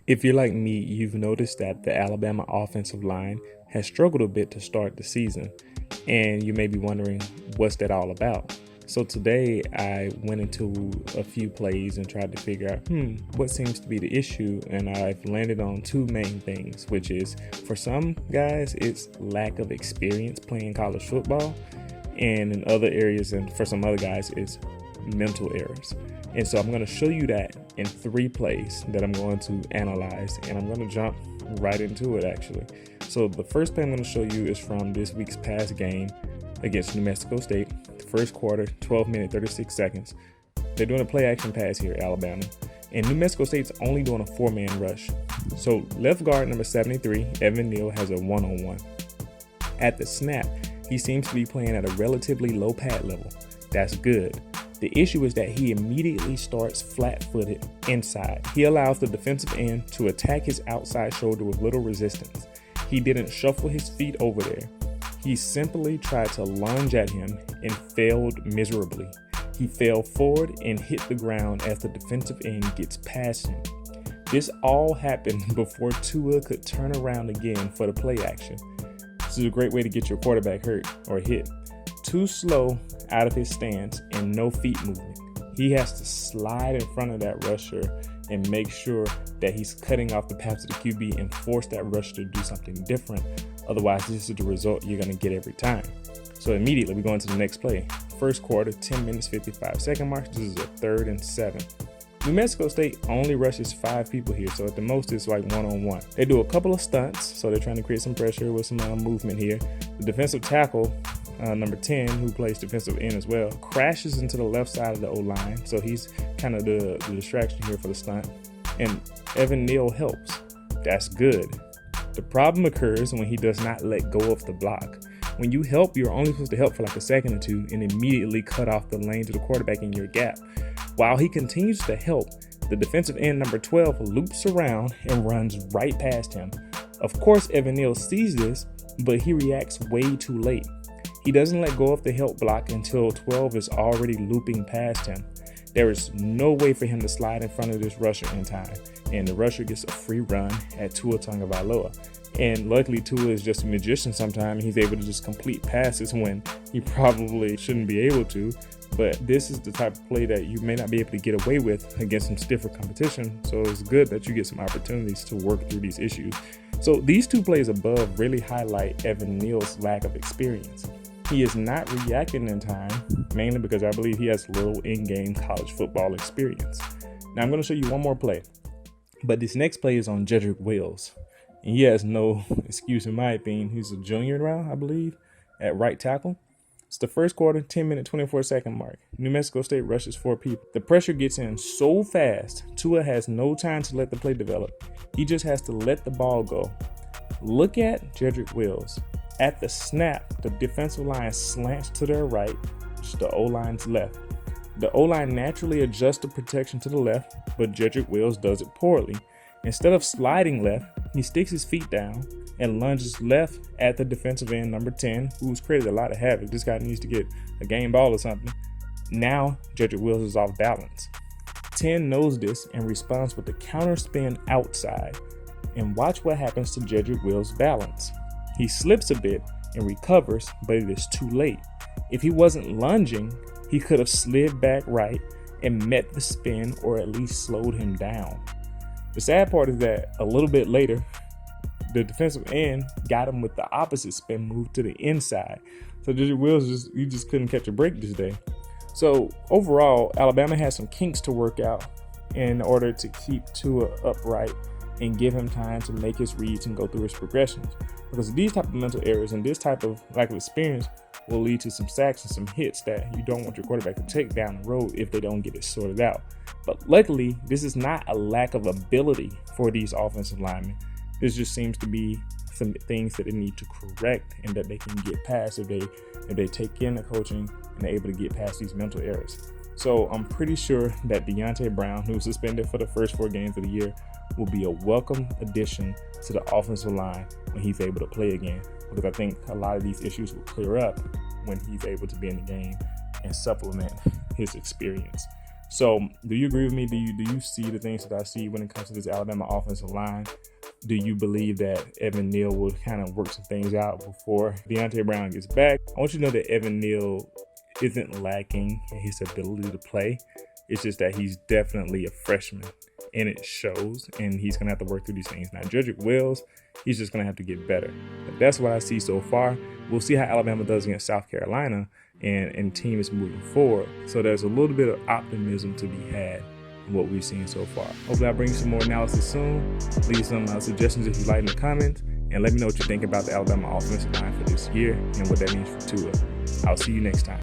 If you're like me, you've noticed that the Alabama offensive line has struggled a bit to start the season, and you may be wondering what's that all about. So today I went into a few plays and tried to figure out, what seems to be the issue, and I've landed on two main things, which is for some guys it's lack of experience playing college football, and in other areas and for some other guys it's mental errors. And so I'm going to show you that in 3 plays that I'm going to analyze, and I'm going to jump right into it actually. So the first play I'm going to show you is from this week's past game against New Mexico State. First quarter, 12 minutes, 36 seconds. They're doing a play action pass here, Alabama. And New Mexico State's only doing a 4-man rush. So left guard number 73, Evan Neal, has a one-on-one. At the snap, he seems to be playing at a relatively low pad level. That's good. The issue is that he immediately starts flat-footed inside. He allows the defensive end to attack his outside shoulder with little resistance. He didn't shuffle his feet over there. He simply tried to lunge at him and failed miserably. He fell forward and hit the ground as the defensive end gets past him. This all happened before Tua could turn around again for the play action. This is a great way to get your quarterback hurt or hit. Too slow out of his stance and no feet movement. He has to slide in front of that rusher and make sure that he's cutting off the path to the QB and force that rusher to do something different. Otherwise, this is the result you're going to get every time. So immediately we go into the next play. First quarter, 10 minutes, 55 second mark. This is a 3rd and 7. New Mexico State only rushes 5 people here, so at the most it's like one-on-one. They do a couple of stunts, so they're trying to create some pressure with some movement here. The defensive tackle, number 10, who plays defensive end as well, crashes into the left side of the O-line, so he's kind of the distraction here for the stunt. And Evan Neal helps. That's good. The problem occurs when he does not let go of the block. When you help, you're only supposed to help for like a second or two and immediately cut off the lane to the quarterback in your gap. While he continues to help, the defensive end number 12 loops around and runs right past him. Of course, Evan Neal sees this, but he reacts way too late. He doesn't let go of the help block until 12 is already looping past him. There is no way for him to slide in front of this rusher in time, and the rusher gets a free run at Tua Tagovailoa. And luckily, Tua is just a magician sometimes. He's able to just complete passes when he probably shouldn't be able to. But this is the type of play that you may not be able to get away with against some stiffer competition. So it's good that you get some opportunities to work through these issues. So these 2 plays above really highlight Evan Neal's lack of experience. He is not reacting in time, mainly because I believe he has little in-game college football experience. Now I'm going to show you one more play, but this next play is on Jedrick Wills, and he has no excuse in my opinion. He's a junior now, I believe, at right tackle. It's the first quarter, 10 minute, 24 second mark. New Mexico State rushes 4 people. The pressure gets in so fast, Tua has no time to let the play develop. He just has to let the ball go. Look at Jedrick Wills. At the snap, the defensive line slants to their right, which is the O-line's left. The O-line naturally adjusts the protection to the left, but Jedrick Wills does it poorly. Instead of sliding left, he sticks his feet down and lunges left at the defensive end number 10, who's created a lot of havoc. This guy needs to get a game ball or something. Now, Jedrick Wills is off balance. 10 knows this and responds with the counter spin outside. And watch what happens to Jedrick Wills' balance. He slips a bit and recovers, but it is too late. If he wasn't lunging, he could have slid back right and met the spin or at least slowed him down. The sad part is that a little bit later, the defensive end got him with the opposite spin move to the inside. So Jedrick Wills just couldn't catch a break this day. So overall, Alabama has some kinks to work out in order to keep Tua upright and give him time to make his reads and go through his progressions. Because these type of mental errors and this type of lack of experience will lead to some sacks and some hits that you don't want your quarterback to take down the road if they don't get it sorted out. But luckily, this is not a lack of ability for these offensive linemen. This just seems to be some things that they need to correct and that they can get past if they take in the coaching and they're able to get past these mental errors. So I'm pretty sure that Deontay Brown, who's suspended for the first 4 games of the year, will be a welcome addition to the offensive line when he's able to play again, because I think a lot of these issues will clear up when he's able to be in the game and supplement his experience. So, do you agree with me? Do you see the things that I see when it comes to this Alabama offensive line? Do you believe that Evan Neal will kind of work some things out before Deontay Brown gets back? I want you to know that Evan Neal isn't lacking in his ability to play. It's just that he's definitely a freshman, and it shows, and he's going to have to work through these things. Now, Jedrick Wills, he's just going to have to get better. But that's what I see so far. We'll see how Alabama does against South Carolina, and team is moving forward. So there's a little bit of optimism to be had in what we've seen so far. Hopefully I'll bring you some more analysis soon. Leave some suggestions if you like in the comments, and let me know what you think about the Alabama offensive line for this year and what that means for Tua. I'll see you next time.